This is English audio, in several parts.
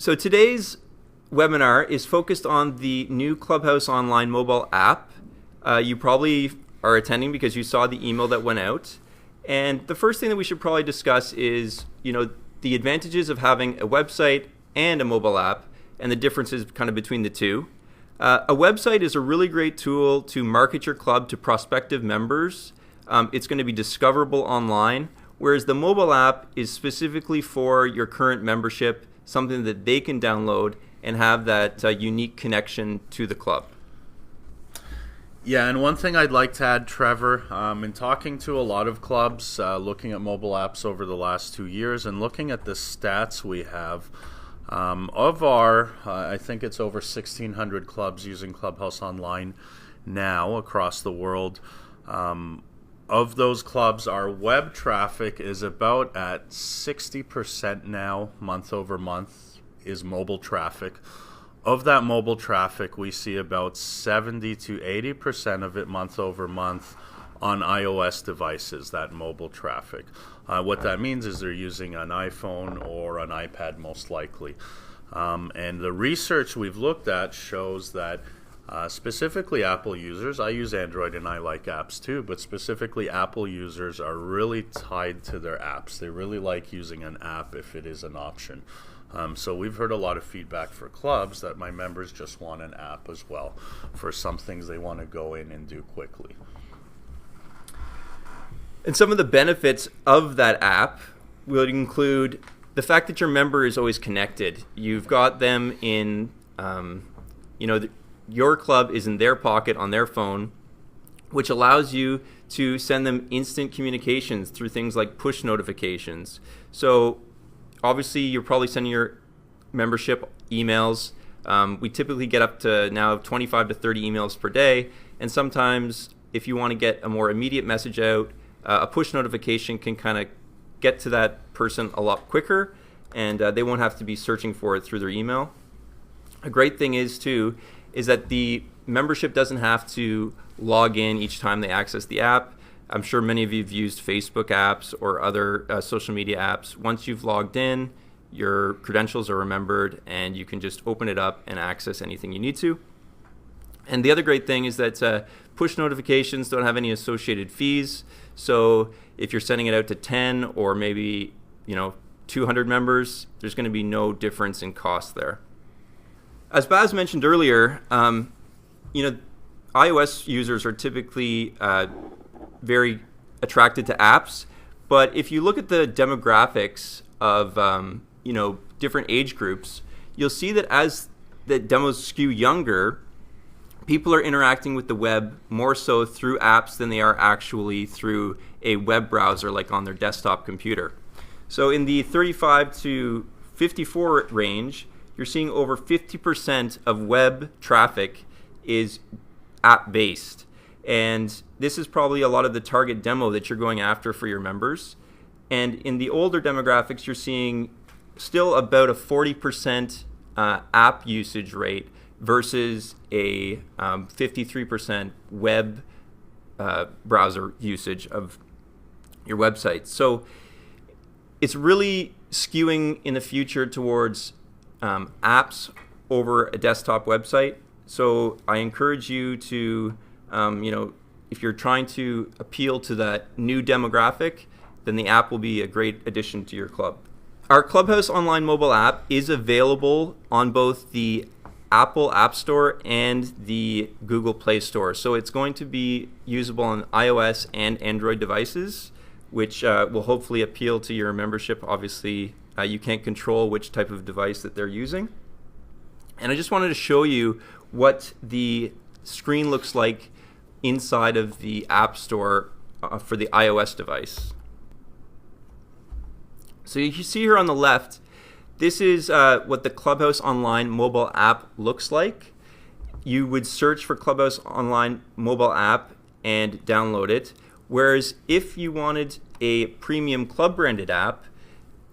So today's webinar is focused on the new Clubhouse Online mobile app. You probably are attending because you saw the email that went out. And the first thing that we should probably discuss is, the advantages of having a website and a mobile app and the differences kind of between the two. A website is a really great tool to market your club to prospective members. It's going to be discoverable online, whereas the mobile app is specifically for your current membership, something that they can download and have that unique connection to the club. Yeah, and one thing I'd like to add, Trevor, in talking to a lot of clubs, looking at mobile apps over the last 2 years and looking at the stats we have, of our, I think it's over 1,600 clubs using Clubhouse Online now across the world. Of those clubs, our web traffic is about at 60% now, month over month, is mobile traffic. Of that mobile traffic, we see about 70 to 80% of it month over month on iOS devices, that mobile traffic. What that means is they're using an iPhone or an iPad most likely. And the research we've looked at shows that specifically Apple users, I use Android and I like apps too, but specifically Apple users are really tied to their apps. They really like using an app if it is an option. So we've heard a lot of feedback for clubs that my members just want an app as well for some things they want to go in and do quickly. And some of the benefits of that app would include the fact that your member is always connected. You've got them in, your club is in their pocket on their phone, which allows you to send them instant communications through things like push notifications. So obviously you're probably sending your membership emails. We typically get up to now 25 to 30 emails per day. And sometimes if you want to get a more immediate message out, a push notification can kind of get to that person a lot quicker, and they won't have to be searching for it through their email. A great thing is that the membership doesn't have to log in each time they access the app. I'm sure many of you have used Facebook apps or other social media apps. Once you've logged in, your credentials are remembered and you can just open it up and access anything you need to. And the other great thing is that push notifications don't have any associated fees. So if you're sending it out to 10 or maybe 200 members, there's going to be no difference in cost there. As Baz mentioned earlier, iOS users are typically very attracted to apps, but if you look at the demographics of different age groups, you'll see that as the demos skew younger, people are interacting with the web more so through apps than they are actually through a web browser like on their desktop computer. So in the 35 to 54 range, you're seeing over 50% of web traffic is app-based. And this is probably a lot of the target demo that you're going after for your members. And in the older demographics, you're seeing still about a 40% app usage rate versus a 53% web browser usage of your website. So it's really skewing in the future towards apps over a desktop website. So I encourage you to, if you're trying to appeal to that new demographic, then the app will be a great addition to your club. Our Clubhouse Online mobile app is available on both the Apple App Store and the Google Play Store. So it's going to be usable on iOS and Android devices, which will hopefully appeal to your membership. Obviously, you can't control which type of device that they're using. And I just wanted to show you what the screen looks like inside of the App Store for the iOS device. So you see here on the left, this is what the Clubhouse Online mobile app looks like. You would search for Clubhouse Online mobile app and download it. Whereas if you wanted a premium club branded app,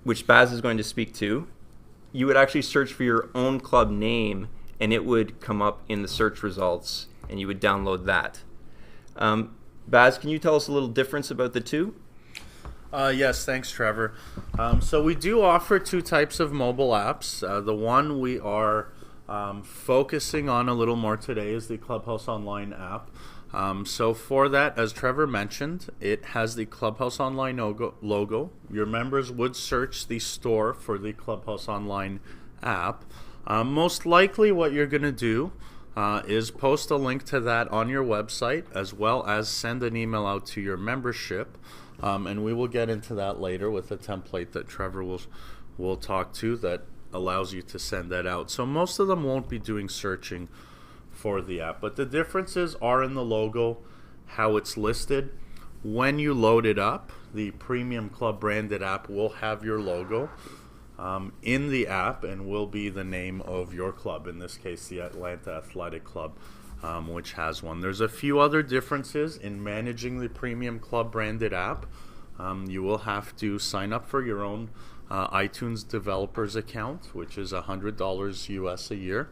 which Baz is going to speak to, you would actually search for your own club name and it would come up in the search results and you would download that. Baz, can you tell us a little difference about the two? Yes, thanks, Trevor. So we do offer two types of mobile apps. The one we are focusing on a little more today is the ClubHouse Online app. So for that, as Trevor mentioned, it has the ClubHouse Online logo. Your members would search the store for the ClubHouse Online app. Most likely what you're going to do is post a link to that on your website, as well as send an email out to your membership. And we will get into that later with a template that Trevor will talk to that allows you to send that out. So most of them won't be doing searching for the app, but the differences are in the logo, how it's listed. When you load it up, the Premium Club branded app will have your logo in the app and will be the name of your club, in this case the Atlanta Athletic Club, which has one. There's a few other differences in managing the Premium Club branded app. You will have to sign up for your own iTunes developers account, which is $100 US a year.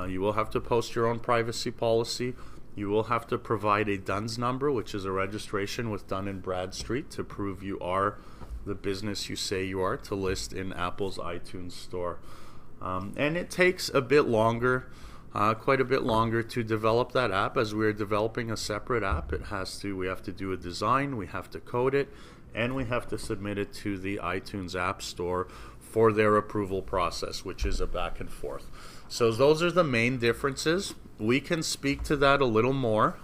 You will have to post your own privacy policy. You will have to provide a DUNS number, which is a registration with Dun & Bradstreet, to prove you are the business you say you are, to list in Apple's iTunes store. And it takes a bit longer, quite a bit longer, to develop that app. As we're developing a separate app, we have to do a design, we have to code it, and we have to submit it to the iTunes App Store for their approval process, which is a back and forth. So those are the main differences. We can speak to that a little more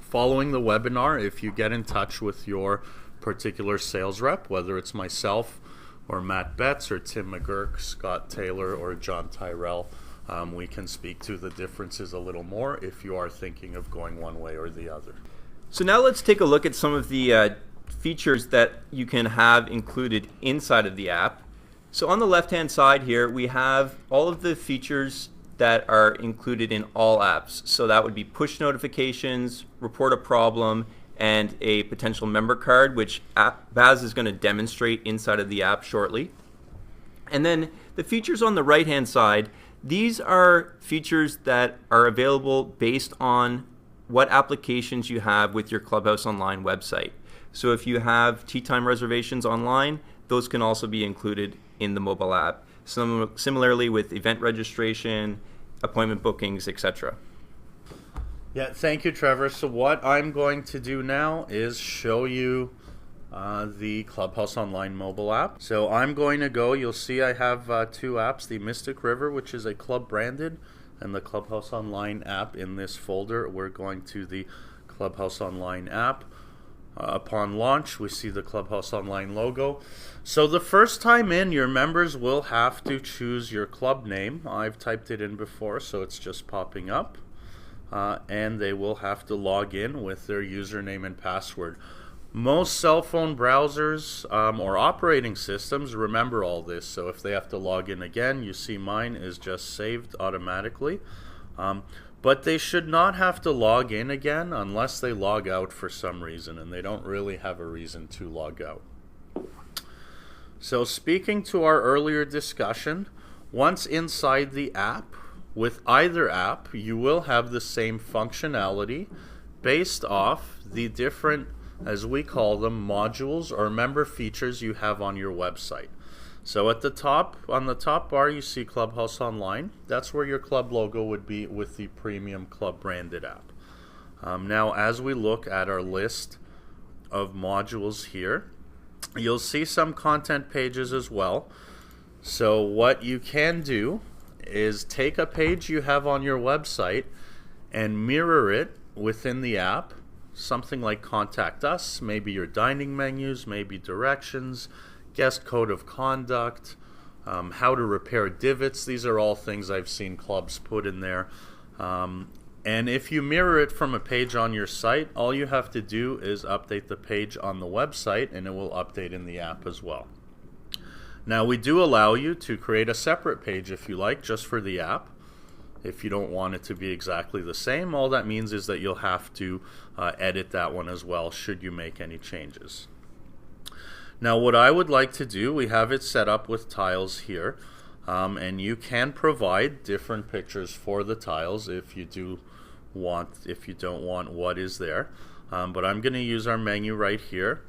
following the webinar. If you get in touch with your particular sales rep, whether it's myself or Matt Betts or Tim McGurk, Scott Taylor, or John Tyrell, we can speak to the differences a little more if you are thinking of going one way or the other. So now let's take a look at some of the features that you can have included inside of the app. So on the left-hand side here, we have all of the features that are included in all apps. So that would be push notifications, report a problem, and a potential member card, which Baz is going to demonstrate inside of the app shortly. And then the features on the right-hand side, these are features that are available based on what applications you have with your ClubHouse Online website. So if you have tee time reservations online, those can also be included in the mobile app. Similarly with event registration, appointment bookings, etc. Yeah, thank you, Trevor. So what I'm going to do now is show you the ClubHouse Online mobile app. So I'm going to go, you'll see I have two apps, the Mystic River, which is a club branded, and the ClubHouse Online app in this folder. We're going to the ClubHouse Online app. Upon launch, we see the ClubHouse Online logo. So the first time in, your members will have to choose your club name. I've typed it in before, so it's just popping up. And they will have to log in with their username and password. Most cell phone browsers or operating systems remember all this, so if they have to log in again, you see mine is just saved automatically. But they should not have to log in again unless they log out for some reason, and they don't really have a reason to log out. So speaking to our earlier discussion, once inside the app, with either app, you will have the same functionality based off the different, as we call them, modules or member features you have on your website. So at the top, on the top bar, you see ClubHouse Online. That's where your club logo would be with the Premium Club branded app. Now, as we look at our list of modules here, you'll see some content pages as well. So what you can do is take a page you have on your website and mirror it within the app, something like Contact Us, maybe your dining menus, maybe directions, guest code of conduct, how to repair divots. These are all things I've seen clubs put in there. And if you mirror it from a page on your site, all you have to do is update the page on the website and it will update in the app as well. Now we do allow you to create a separate page if you like, just for the app. If you don't want it to be exactly the same, all that means is that you'll have to edit that one as well should you make any changes. Now what I would like to do, we have it set up with tiles here, and you can provide different pictures for the tiles if you don't want what is there. But I'm going to use our menu right here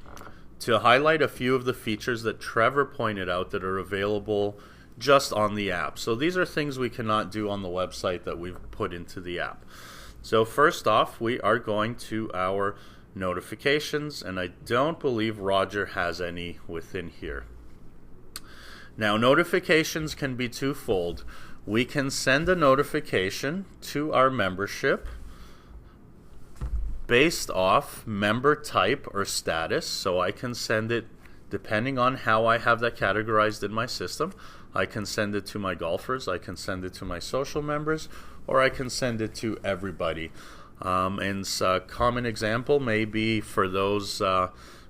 to highlight a few of the features that Trevor pointed out that are available just on the app. So these are things we cannot do on the website that we've put into the app. So first off, we are going to our notifications, and I don't believe Roger has any within here. Now, notifications can be twofold. We can send a notification to our membership based off member type or status. So I can send it depending on how I have that categorized in my system. I can send it to my golfers, I can send it to my social members, or I can send it to everybody. And a common example may be for those,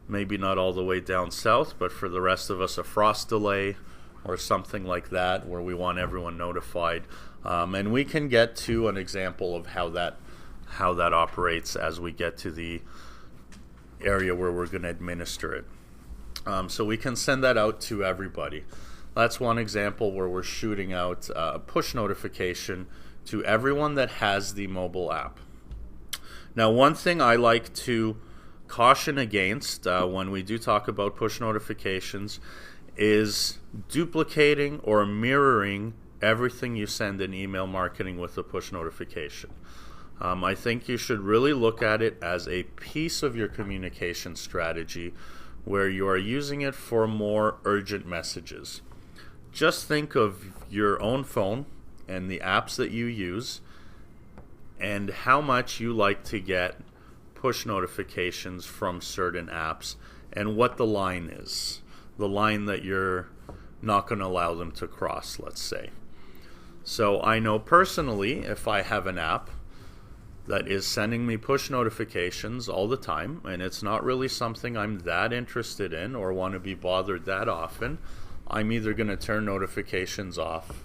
maybe not all the way down south, but for the rest of us, a frost delay or something like that, where we want everyone notified. And we can get to an example of how that operates as we get to the area where we're going to administer it. So we can send that out to everybody. That's one example where we're shooting out a push notification to everyone that has the mobile app. Now, one thing I like to caution against when we do talk about push notifications is duplicating or mirroring everything you send in email marketing with a push notification. I think you should really look at it as a piece of your communication strategy where you are using it for more urgent messages. Just think of your own phone and the apps that you use and how much you like to get push notifications from certain apps and what the line is. The line that you're not going to allow them to cross, let's say. So I know personally, if I have an app that is sending me push notifications all the time, and it's not really something I'm that interested in or want to be bothered that often, I'm either going to turn notifications off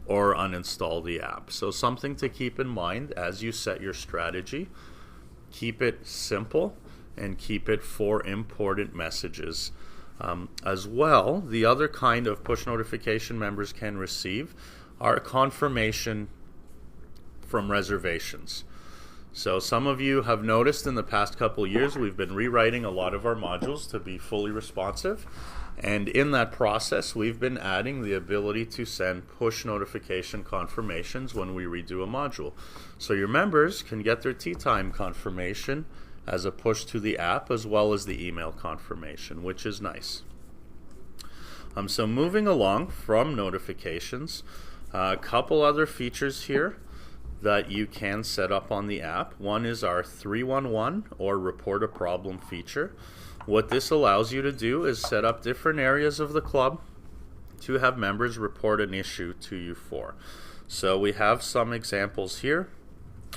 or uninstall the app. So something to keep in mind as you set your strategy. Keep it simple and keep it for important messages. As well, the other kind of push notification members can receive are confirmation from reservations. So some of you have noticed in the past couple years we've been rewriting a lot of our modules to be fully responsive, and in that process we've been adding the ability to send push notification confirmations when we redo a module. So your members can get their tea time confirmation as a push to the app as well as the email confirmation, which is nice. So moving along from notifications, a couple other features here that you can set up on the app. One is our 311 or report a problem feature. What this allows you to do is set up different areas of the club to have members report an issue to you for. So we have some examples here.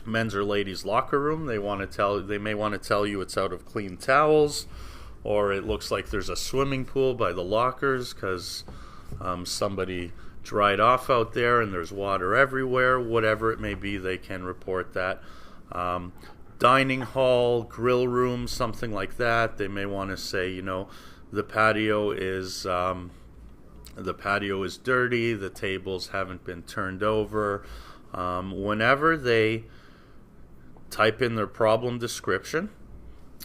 Men's or ladies locker room, they may want to tell you it's out of clean towels, or it looks like there's a swimming pool by the lockers because somebody dried off out there and there's water everywhere. Whatever it may be, they can report that. Dining hall, grill room, something like that. They may want to say, the patio is dirty, the tables haven't been turned over. Whenever they type in their problem description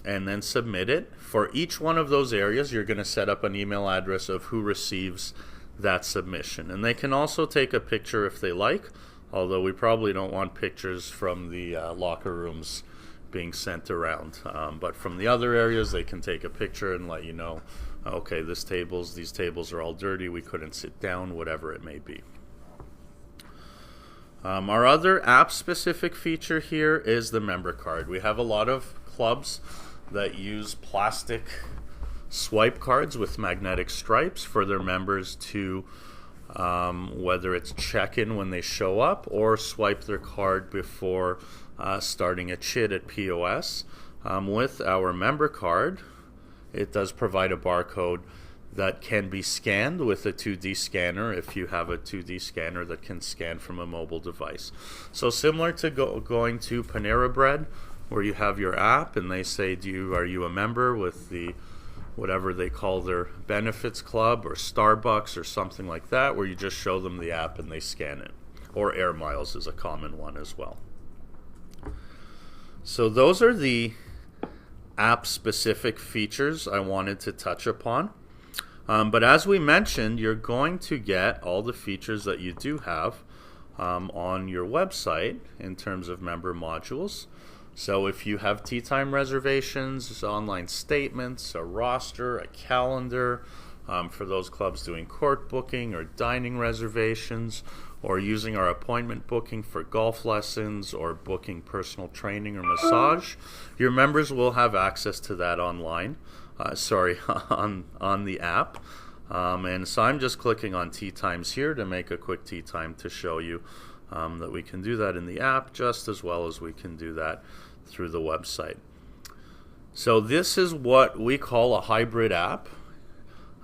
and then submit it, for each one of those areas you're going to set up an email address of who receives that submission. And they can also take a picture if they like, although we probably don't want pictures from the locker rooms being sent around. But from the other areas, they can take a picture and let you know, okay, these tables are all dirty, we couldn't sit down, whatever it may be. Our other app-specific feature here is the member card. We have a lot of clubs that use plastic swipe cards with magnetic stripes for their members to, whether it's check in when they show up or swipe their card before starting a chit at POS. With our member card, it does provide a barcode that can be scanned with a 2D scanner if you have a 2D scanner that can scan from a mobile device. So similar to going to Panera Bread, where you have your app and they say, are you a member with the whatever they call their benefits club, or Starbucks or something like that, where you just show them the app and they scan it. Or Air Miles is a common one as well. So those are the app-specific features I wanted to touch upon. But as we mentioned, you're going to get all the features that you do have on your website in terms of member modules. So if you have tea time reservations, online statements, a roster, a calendar, for those clubs doing court booking or dining reservations, or using our appointment booking for golf lessons or booking personal training or massage, your members will have access to that online. On the app. And so I'm just clicking on Tea Times here to make a quick tea time to show you that we can do that in the app just as well as we can do that through the website. So this is what we call a hybrid app.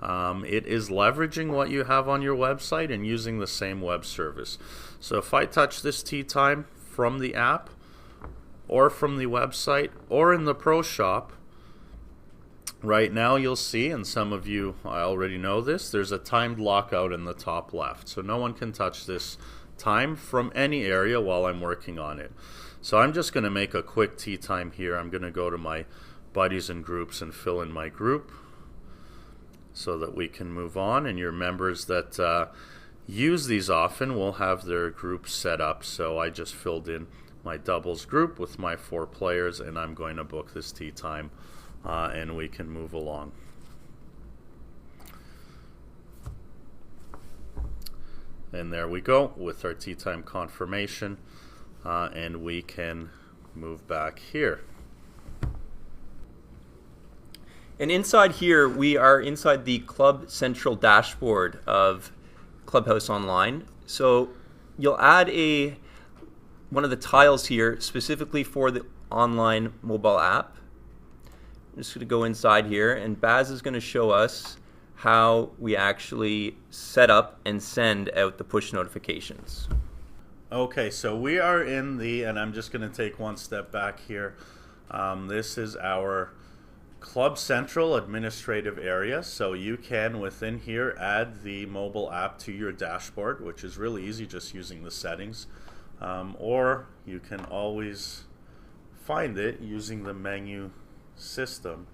It is leveraging what you have on your website and using the same web service. So if I touch this tea time from the app or from the website or in the Pro Shop, right now you'll see, and some of you already know this, there's a timed lockout in the top left. So no one can touch this time from any area while I'm working on it. So I'm just going to make a quick tea time here. I'm going to go to my buddies and groups and fill in my group so that we can move on. And your members that use these often will have their group set up. So I just filled in my doubles group with my 4 players, and I'm going to book this tea time. And we can move along. And there we go with our tea time confirmation, and we can move back here. And inside here, we are inside the Club Central dashboard of ClubHouse Online. So you'll add one of the tiles here specifically for the online mobile app. I'm just going to go inside here, and Baz is going to show us how we actually set up and send out the push notifications. Okay, so we are in and I'm just going to take one step back here. This is our Club Central administrative area. So you can, within here, add the mobile app to your dashboard, which is really easy just using the settings. Or you can always find it using the menu system.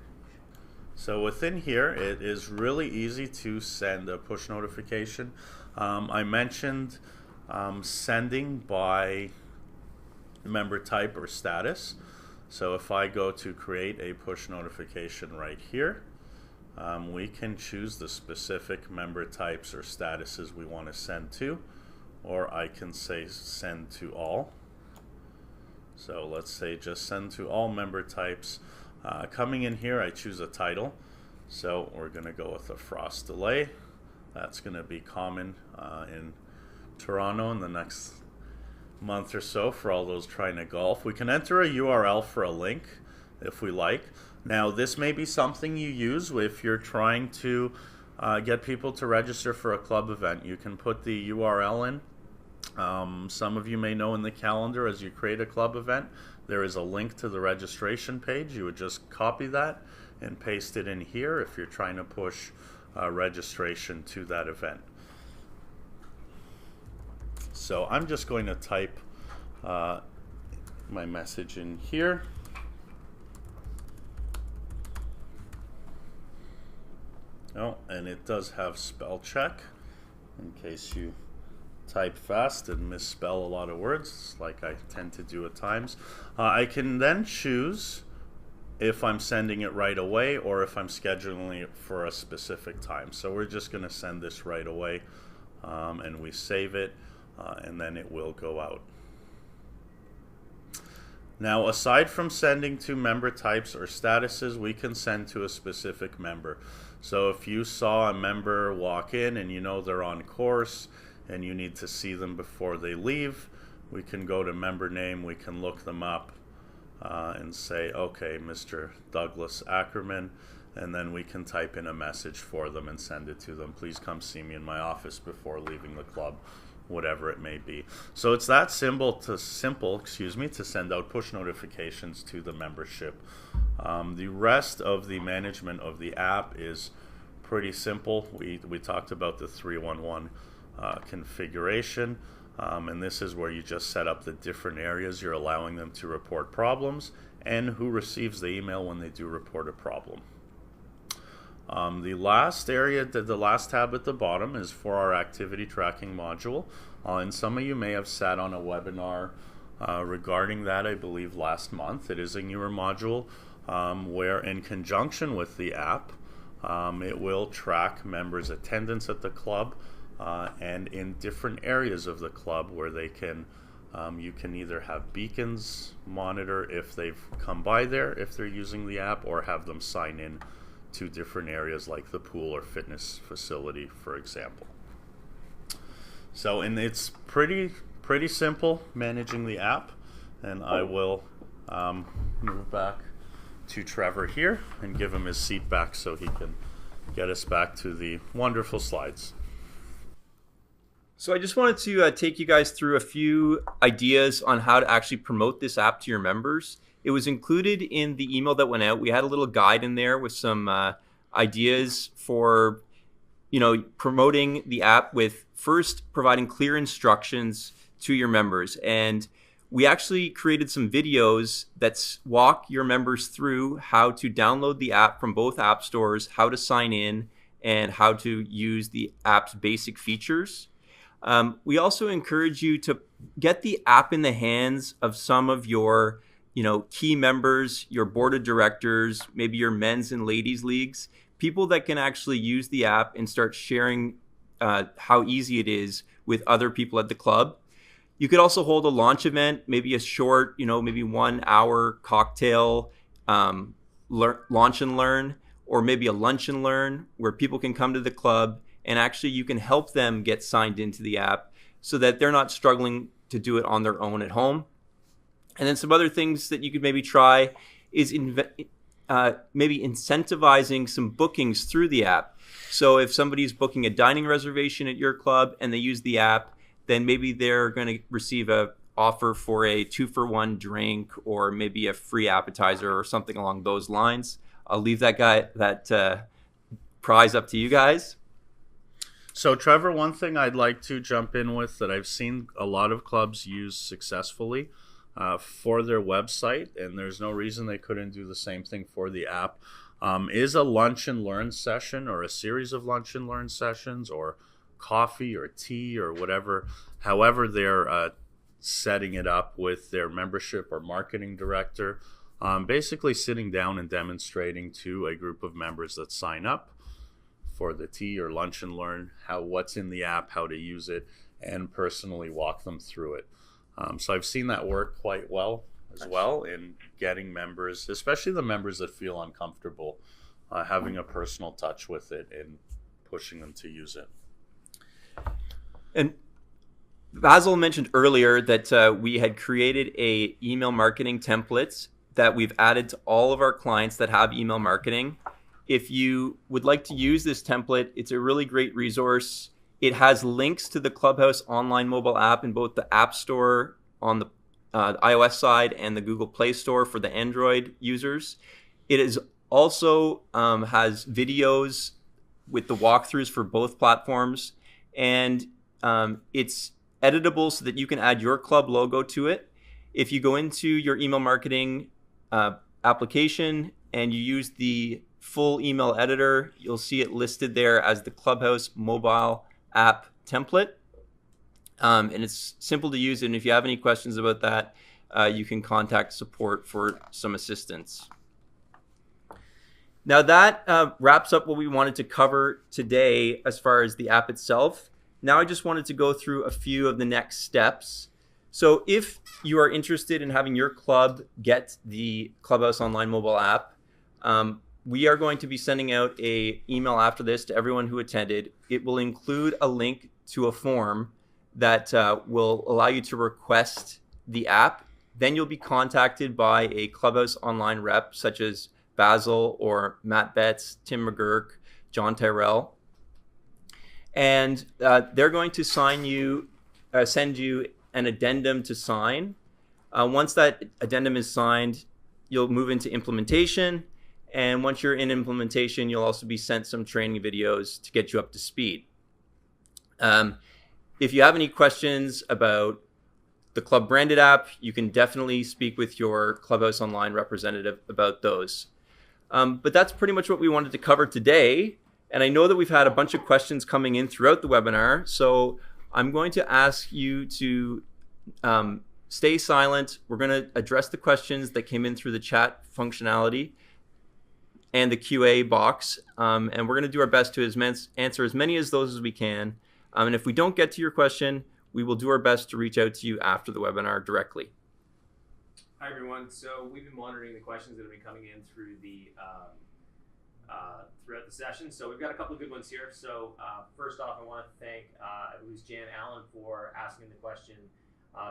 So within here, it is really easy to send a push notification. I mentioned sending by member type or status. So if I go to create a push notification right here, we can choose the specific member types or statuses we want to send to, or I can say send to all. So let's say just send to all member types. Coming in here, I choose a title. So we're going to go with a frost delay. That's going to be common in Toronto in the next month or so for all those trying to golf. We can enter a URL for a link if we like. Now, this may be something you use if you're trying to get people to register for a club event. You can put the URL in. Some of you may know in the calendar, as you create a club event, there is a link to the registration page. You would just copy that and paste it in here if you're trying to push registration to that event. So I'm just going to type my message in here. Oh, and it does have spell check in case you type fast and misspell a lot of words, like I tend to do at times. I can then choose if I'm sending it right away or if I'm scheduling it for a specific time. So we're just going to send this right away, and we save it, and then it will go out. Now, aside from sending to member types or statuses, we can send to a specific member. So if you saw a member walk in and you know they're on course and you need to see them before they leave, we can go to member name, we can look them up and say, okay, Mr. Douglas Ackerman, and then we can type in a message for them and send it to them. Please come see me in my office before leaving the club, whatever it may be. So it's that simple to send out push notifications to the membership. The rest of the management of the app is pretty simple. We talked about the 311 configuration, and this is where you just set up the different areas you're allowing them to report problems and who receives the email when they do report a problem. The last tab at the bottom is for our activity tracking module. And some of you may have sat on a webinar regarding that, I believe last month. It is a newer module where, in conjunction with the app, it will track members' attendance at the club and in different areas of the club where they can you can either have beacons monitor if they've come by there, if they're using the app, or have them sign in to different areas like the pool or fitness facility, for example. So, and it's pretty simple managing the app, and I will move back to Trevor here and give him his seat back so he can get us back to the wonderful slides. So I just wanted to take you guys through a few ideas on how to actually promote this app to your members. It was included in the email that went out. We had a little guide in there with some ideas for, promoting the app, with first providing clear instructions to your members. And we actually created some videos that walk your members through how to download the app from both app stores, how to sign in, and how to use the app's basic features. We also encourage you to get the app in the hands of some of your key members, your board of directors, maybe your men's and ladies leagues, people that can actually use the app and start sharing how easy it is with other people at the club. You could also hold a launch event, maybe a short, maybe 1 hour cocktail launch and learn, or maybe a lunch and learn where people can come to the club and actually you can help them get signed into the app so that they're not struggling to do it on their own at home. And then some other things that you could maybe try is maybe incentivizing some bookings through the app. So if somebody's booking a dining reservation at your club and they use the app, then maybe they're going to receive a offer for a 2-for-1 drink, or maybe a free appetizer or something along those lines. I'll leave that prize up to you guys. So Trevor, one thing I'd like to jump in with that I've seen a lot of clubs use successfully for their website, and there's no reason they couldn't do the same thing for the app, is a lunch and learn session, or a series of lunch and learn sessions, or coffee or tea or whatever, however they're setting it up with their membership or marketing director, basically sitting down and demonstrating to a group of members that sign up for the tea or lunch and learn what's in the app, how to use it, and personally walk them through it. So I've seen that work quite well as well in getting members, especially the members that feel uncomfortable, having a personal touch with it and pushing them to use it. And Basil mentioned earlier that we had created a email marketing templates that we've added to all of our clients that have email marketing. If you would like to use this template, it's a really great resource. It has links to the ClubHouse online mobile app in both the App Store on the iOS side and the Google Play Store for the Android users. It is also has videos with the walkthroughs for both platforms, and it's editable so that you can add your club logo to it. If you go into your email marketing application and you use the full email editor, you'll see it listed there as the ClubHouse mobile app template. And it's simple to use. And if you have any questions about that, you can contact support for some assistance. Now that wraps up what we wanted to cover today as far as the app itself. Now I just wanted to go through a few of the next steps. So if you are interested in having your club get the ClubHouse online mobile app, we are going to be sending out an email after this to everyone who attended. It will include a link to a form that will allow you to request the app. Then you'll be contacted by a ClubHouse online rep such as Basil or Matt Betts, Tim McGurk, John Tyrell. And they're going to send you an addendum to sign. Once that addendum is signed, you'll move into implementation. And once you're in implementation, you'll also be sent some training videos to get you up to speed. If you have any questions about the club branded app, you can definitely speak with your Clubhouse Online representative about those. But that's pretty much what we wanted to cover today. And I know that we've had a bunch of questions coming in throughout the webinar. So I'm going to ask you to stay silent. We're going to address the questions that came in through the chat functionality and the QA box. And we're going to do our best to answer as many of those as we can. And if we don't get to your question, we will do our best to reach out to you after the webinar directly. Hi, everyone. So we've been monitoring the questions that have been coming in through the throughout the session. So we've got a couple of good ones here. So first off, I want to thank I believe it's Jan Allen for asking the question,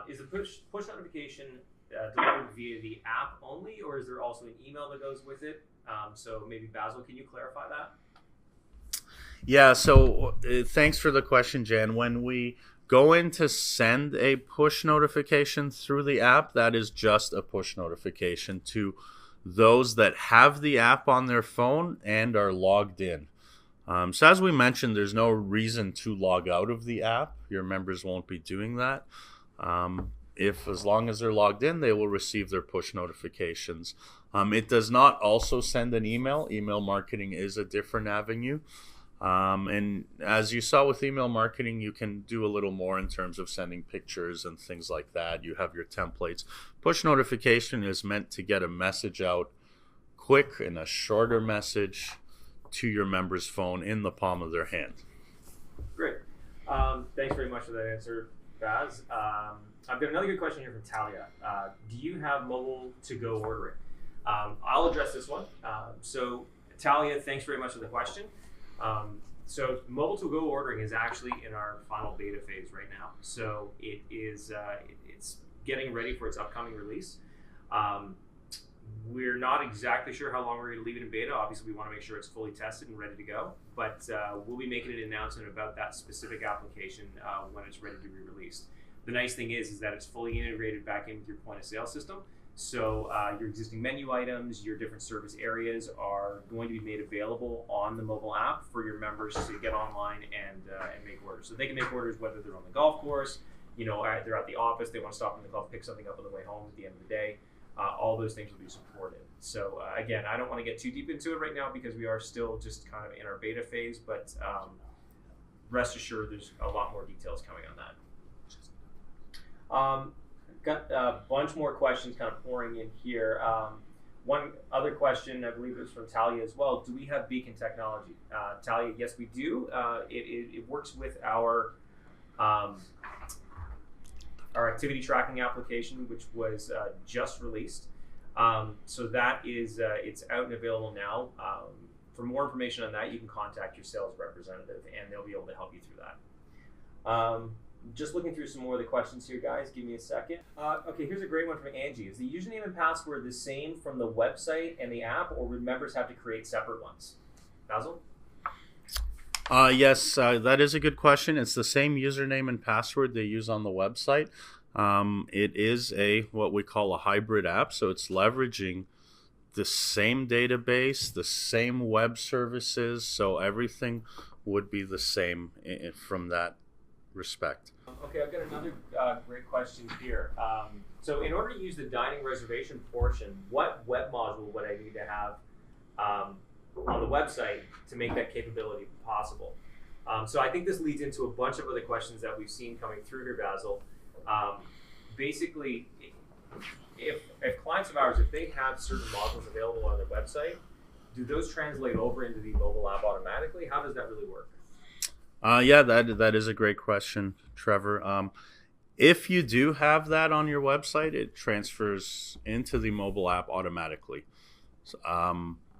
is the push notification delivered via the app only, or is there also an email that goes with it? So maybe Basil, can you clarify that? Yeah, so thanks for the question, Jan. When we go in to send a push notification through the app, that is just a push notification to those that have the app on their phone and are logged in. So as we mentioned, there's no reason to log out of the app. Your members won't be doing that. As long as they're logged in, they will receive their push notifications. It does not also send an email. Email marketing is a different avenue. And as you saw with email marketing, you can do a little more in terms of sending pictures and things like that. You have your templates. Push notification is meant to get a message out quick and a shorter message to your member's phone in the palm of their hand. Great. Thanks very much for that answer, Baz. I've got another good question here from Talia. Do you have mobile to-go ordering? I'll address this one. So Talia, thanks very much for the question. So mobile to-go ordering is actually in our final beta phase right now. So it is it's getting ready for its upcoming release. We're not exactly sure how long we're going to leave it in beta. Obviously, we want to make sure it's fully tested and ready to go. But we'll be making an announcement about that specific application when it's ready to be released. The nice thing is that it's fully integrated back in with your point of sale system. So your existing menu items, your different service areas are going to be made available on the mobile app for your members to get online and make orders. So they can make orders whether they're on the golf course, they're at the office, they want to stop in the golf, pick something up on the way home at the end of the day. All those things will be supported. So again, I don't want to get too deep into it right now because we are still just kind of in our beta phase, but rest assured there's a lot more details coming on that. Got a bunch more questions kind of pouring in here. One other question, I believe it was from Talia as well. Do we have beacon technology? Talia, yes, we do. It works with our activity tracking application, which was just released. So that is it's out and available now. For more information on that, you can contact your sales representative, and they'll be able to help you through that. Just looking through some more of the questions here, guys. Give me a second. Okay, here's a great one from Angie. Is the username and password the same from the website and the app, or would members have to create separate ones? Basil? Yes, that is a good question. It's the same username and password they use on the website. It is what we call a hybrid app, so it's leveraging the same database, the same web services, so everything would be the same from that respect. Okay, I've got another great question here. So in order to use the dining reservation portion, what web module would I need to have on the website to make that capability possible? So I think this leads into a bunch of other questions that we've seen coming through here, Basil. Basically, if clients of ours, if they have certain modules available on their website, do those translate over into the mobile app automatically? How does that really work? Yeah, that is a great question, Trevor. If you do have that on your website, it transfers into the mobile app automatically.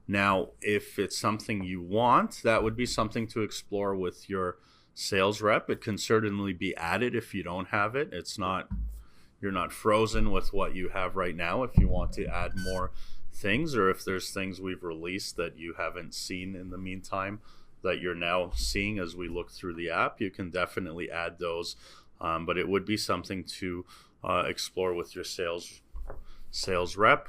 Now, if it's something you want, that would be something to explore with your sales rep. It can certainly be added if you don't have it. You're not frozen with what you have right now. If you want to add more things, or if there's things we've released that you haven't seen in the meantime that you're now seeing as we look through the app, you can definitely add those. But it would be something to explore with your sales rep.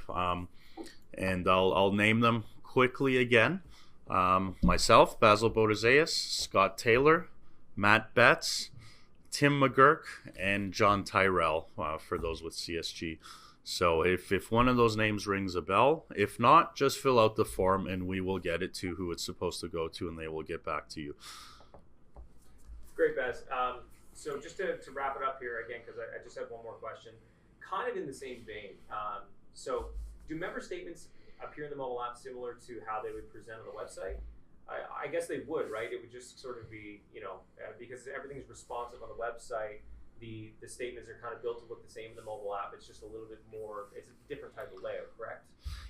And I'll name them quickly again. Myself, Basil Bodazeus, Scott Taylor, Matt Betts, Tim McGurk and John Tyrell, for those with CSG. So if one of those names rings a bell, if not, just fill out the form and we will get it to who it's supposed to go to, and they will get back to you. Great, Baz. So just to wrap it up here again, because I just have one more question, kind of in the same vein. So do member statements appear in the mobile app similar to how they would present on the website? I guess they would, right? It would just sort of be, because everything's responsive on the website, the statements are kind of built to look the same in the mobile app. It's just a little bit more, it's a different type of layout, correct?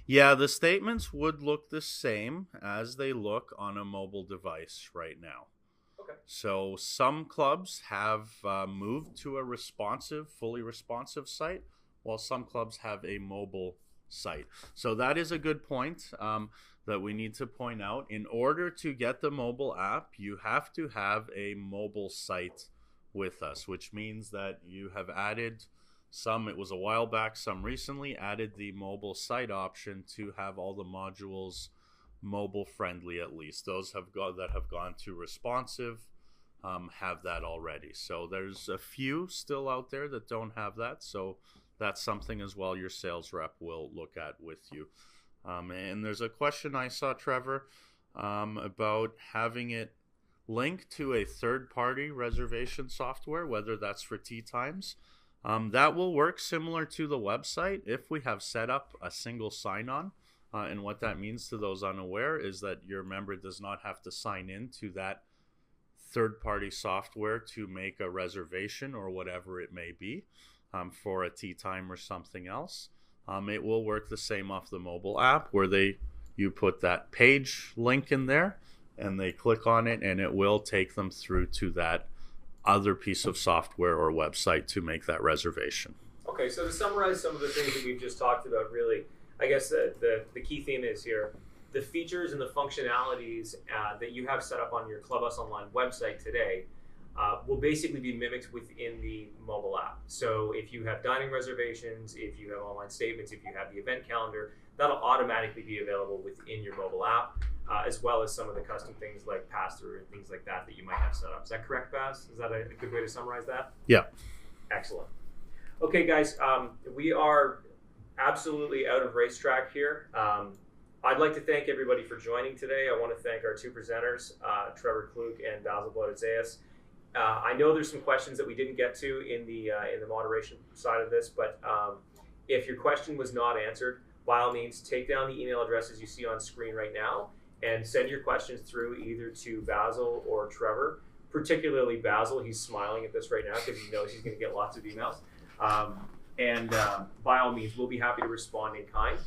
Yeah, the statements would look the same as they look on a mobile device right now. Okay. So some clubs have moved to a fully responsive site, while some clubs have a mobile site. So that is a good point that we need to point out. In order to get the mobile app, you have to have a mobile site with us, which means that you have added some, it was a while back, some recently added the mobile site option to have all the modules mobile friendly. At least those that have gone to responsive have that already. So there's a few still out there that don't have that, so that's something as well your sales rep will look at with you. And there's a question I saw, Trevor, about having it linked to a third-party reservation software, whether that's for tee times. That will work similar to the website if we have set up a single sign-on. And what that means to those unaware is that your member does not have to sign in to that third-party software to make a reservation or whatever it may be for a tee time or something else. It will work the same off the mobile app where you put that page link in there and they click on it and it will take them through to that other piece of software or website to make that reservation. Okay, so to summarize some of the things that we've just talked about, really, I guess the key theme is here, the features and the functionalities that you have set up on your Clubhouse Online website today will basically be mimicked within the mobile app. So if you have dining reservations, if you have online statements, if you have the event calendar, that'll automatically be available within your mobile app, as well as some of the custom things like pass-through and things like that you might have set up. Is that correct, Baz? Is that a good way to summarize that? Yeah. Excellent. Okay, guys, we are absolutely out of racetrack here. I'd like to thank everybody for joining today. I want to thank our two presenters, Trevor Kluk and Basil Blodezeas. I know there's some questions that we didn't get to in the moderation side of this, but if your question was not answered, by all means, take down the email addresses you see on screen right now and send your questions through either to Basil or Trevor, particularly Basil. He's smiling at this right now because he knows he's going to get lots of emails. And by all means, we'll be happy to respond in kind.